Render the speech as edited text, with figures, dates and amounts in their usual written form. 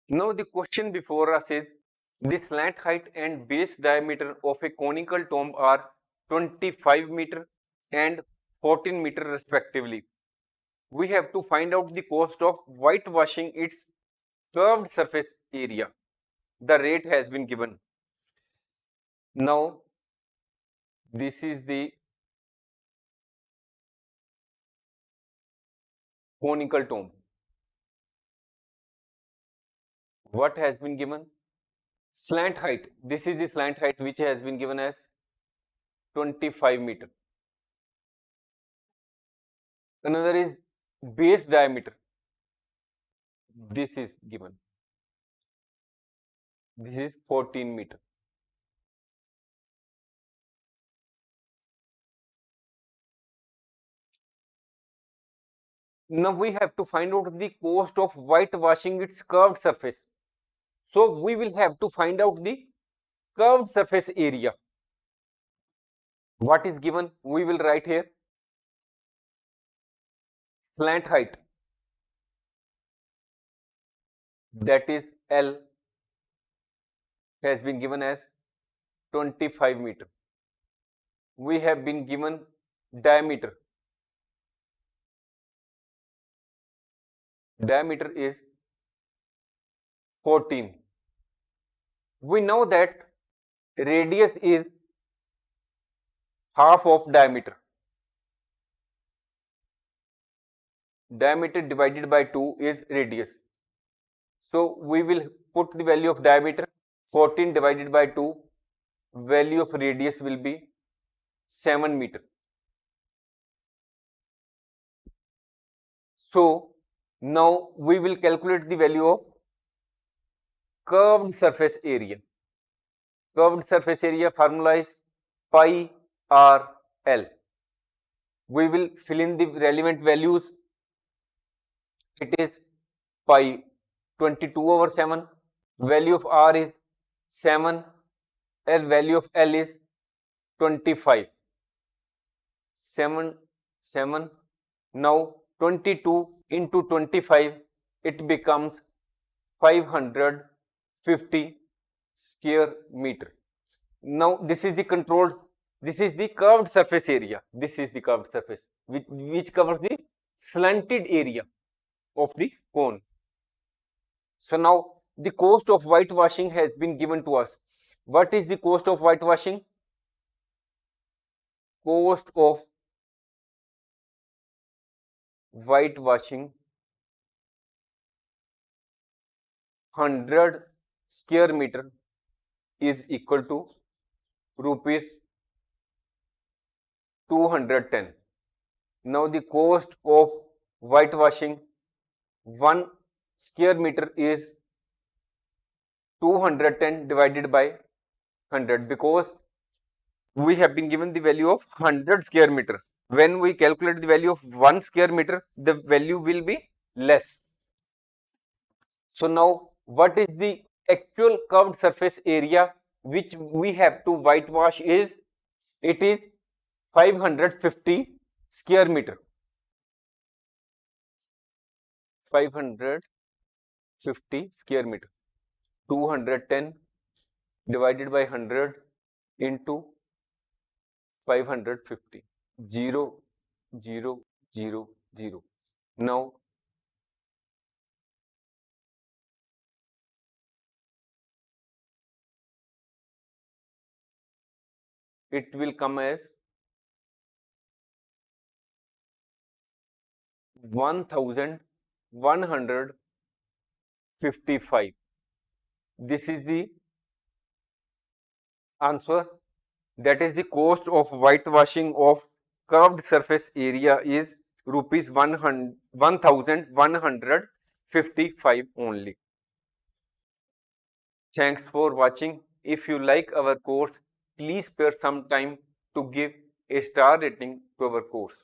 Now the question before us is, the slant height and base diameter of a conical tomb are 25 meter and 14 meter respectively. We have to find out the cost of whitewashing its curved surface area. The rate has been given. Now this is the conical tomb. What has been given? Slant height. This is the slant height which has been given as 25 meter. Another is base diameter. This is given. This is 14 meter. Now we have to find out the cost of whitewashing its curved surface. So we will have to find out the curved surface area. What is given? We will write here. Slant height, that is L, has been given as 25 meter. We have been given diameter. Diameter is 14. We know that radius is half of diameter. Diameter divided by 2 is radius. So we will put the value of diameter. 14 divided by 2, value of radius will be 7 meter. So now we will calculate the value of curved surface area. Curved surface area formula is pi r L. We will fill in the relevant values. It is pi 22/7. Value of r is 7. L value of L is 25. 7. Now 22 into 25, it becomes 550 square meter. Now this is the controlled, this is the curved surface area. This is the curved surface which covers the slanted area of the cone. So now the cost of whitewashing has been given to us. What is the cost of whitewashing? Cost of whitewashing 100 square meter is equal to rupees 210. Now the cost of whitewashing 1 square meter is 210 divided by 100, because we have been given the value of 100 square meter. When we calculate the value of 1 square meter, the value will be less. So now what is the actual curved surface area which we have to whitewash is, it is 550 square meter. 550 square meter. 210 divided by 100 into 550. 0, 0, 0, 0. Now it will come as 1155. This is the answer. That is the cost of whitewashing of curved surface area is rupees 1155 only. Thanks for watching. If you like our course, please spare some time to give a star rating to our course.